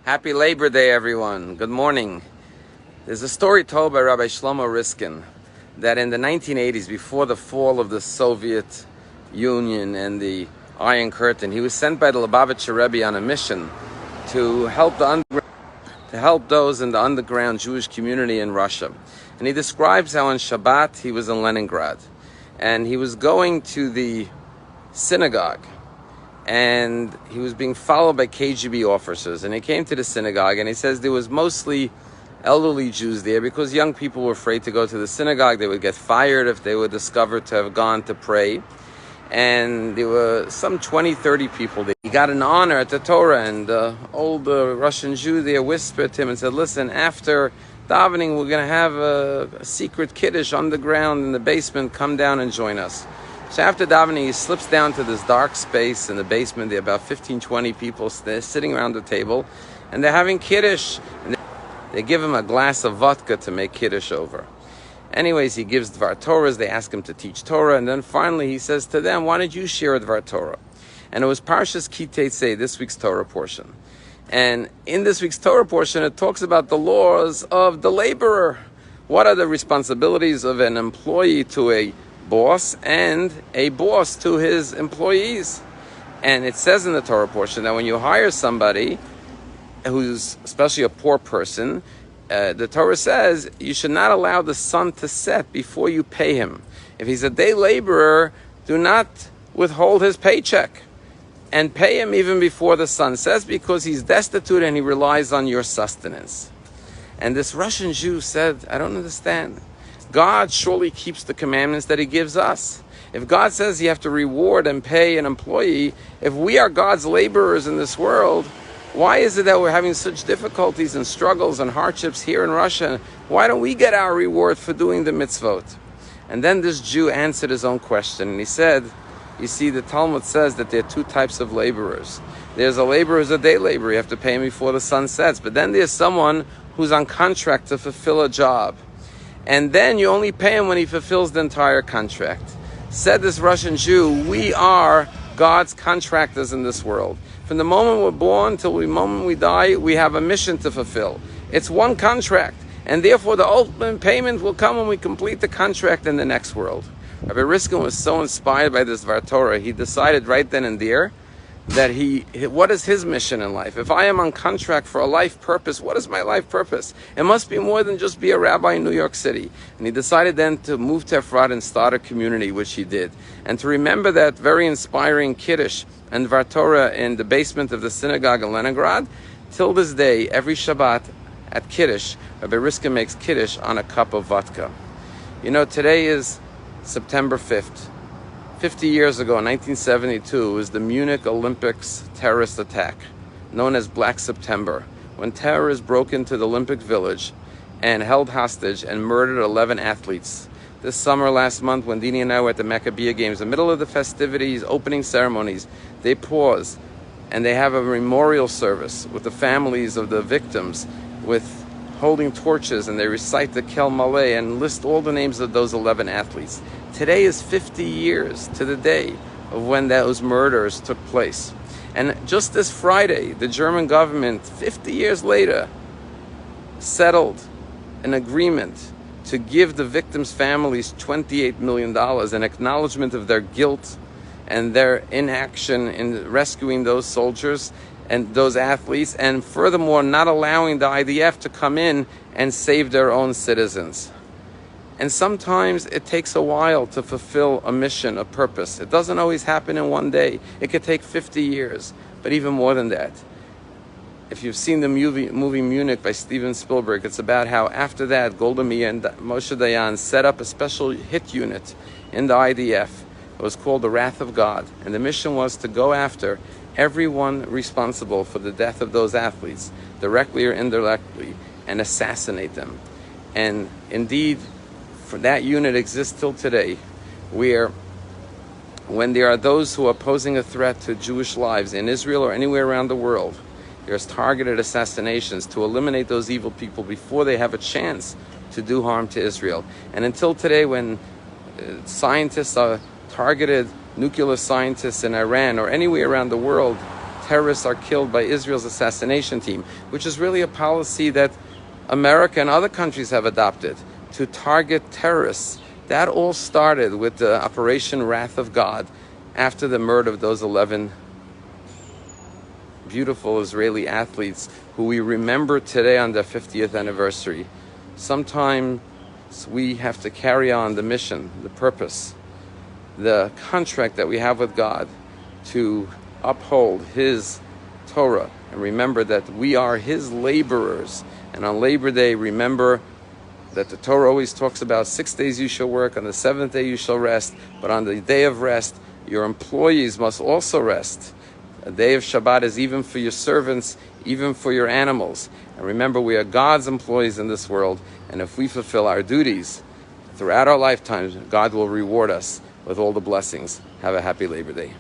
Happy Labor Day, everyone. Good morning. There's a story told by Rabbi Shlomo Riskin that in the 1980s, before the fall of the Soviet Union and the Iron Curtain, he was sent by the Lubavitcher Rabbi on a mission to help those in the underground Jewish community in Russia. And he describes how on Shabbat he was in Leningrad, and he was going to the synagogue, and he was being followed by KGB officers. And he came to the synagogue, and he says there was mostly elderly Jews there because young people were afraid to go to the synagogue. They would get fired if they were discovered to have gone to pray. And there were some 20, 30 people there. He got an honor at the Torah, and the old Russian Jew there whispered to him and said, listen, after davening, we're going to have a secret kiddush underground in the basement. Come down and join us. So after davening, he slips down to this dark space in the basement. There are about 15, 20 people sitting around the table, and they're having kiddush. And they give him a glass of vodka to make kiddush over. Anyways, he gives Dvar Torahs. They ask him to teach Torah, and then finally he says to them, why don't you share a Dvar Torah? And it was Parshas Ki Teitzei, this week's Torah portion. And in this week's Torah portion, it talks about the laws of the laborer. What are the responsibilities of an employee to a boss and a boss to his employees? And it says in the Torah portion that when you hire somebody who's especially a poor person, the Torah says you should not allow the sun to set before you pay him. If he's a day laborer, do not withhold his paycheck, and pay him even before the sun sets, because he's destitute and he relies on your sustenance. And this Russian Jew said, I don't understand. God surely keeps the commandments that he gives us. If God says you have to reward and pay an employee, if we are God's laborers in this world, why is it that we're having such difficulties and struggles and hardships here in Russia? Why don't we get our reward for doing the mitzvot? And then this Jew answered his own question, and he said, you see, the Talmud says that there are two types of laborers. There's a laborer who's a day laborer. You have to pay him before the sun sets. But then there's someone who's on contract to fulfill a job. And then you only pay him when he fulfills the entire contract. Said this Russian Jew, we are God's contractors in this world. From the moment we're born till the moment we die, we have a mission to fulfill. It's one contract, and therefore the ultimate payment will come when we complete the contract in the next world. Rabbi Riskin was so inspired by this Dvar Torah, he decided right then and there that what is his mission in life? If I am on contract for a life purpose, what is my life purpose? It must be more than just be a rabbi in New York City. And he decided then to move to Efrat and start a community, which he did. And to remember that very inspiring Kiddush and Dvar Torah in the basement of the synagogue in Leningrad, till this day, every Shabbat at Kiddush, Rabbi Riskin makes Kiddush on a cup of vodka. You know, today is September 5th. 50 years ago, in 1972, was the Munich Olympics terrorist attack, known as Black September, when terrorists broke into the Olympic Village and held hostage and murdered 11 athletes. This summer, last month, when Dini and I were at the Maccabiah Games, in the middle of the festivities, opening ceremonies, they pause and they have a memorial service with the families of the victims, with holding torches, and they recite the Kel Malay and list all the names of those 11 athletes. Today is 50 years to the day of when those murders took place. And just this Friday, the German government, 50 years later, settled an agreement to give the victims' families $28 million, an acknowledgement of their guilt and their inaction in rescuing those soldiers and those athletes, and furthermore not allowing the IDF to come in and save their own citizens. And sometimes it takes a while to fulfill a mission, a purpose. It doesn't always happen in one day. It could take 50 years, but even more than that. If you've seen the movie Munich by Steven Spielberg, it's about how after that Golda Meir and Moshe Dayan set up a special hit unit in the IDF. It was called the Wrath of God, and the mission was to go after everyone responsible for the death of those athletes, directly or indirectly, and assassinate them. And indeed, for that unit exists till today, where when there are those who are posing a threat to Jewish lives in Israel or anywhere around the world, there's targeted assassinations to eliminate those evil people before they have a chance to do harm to Israel. And until today, when scientists are targeted, nuclear scientists in Iran or anywhere around the world, terrorists are killed by Israel's assassination team, which is really a policy that America and other countries have adopted to target terrorists. That all started with the Operation Wrath of God after the murder of those 11 beautiful Israeli athletes who we remember today on their 50th anniversary. Sometimes we have to carry on the mission, the purpose, the contract that we have with God to uphold His Torah and remember that we are His laborers. And on Labor Day, remember that the Torah always talks about 6 days you shall work, on the seventh day you shall rest, but on the day of rest, your employees must also rest. A day of Shabbat is even for your servants, even for your animals. And remember, we are God's employees in this world, and if we fulfill our duties throughout our lifetimes, God will reward us with all the blessings. Have a happy Labor Day.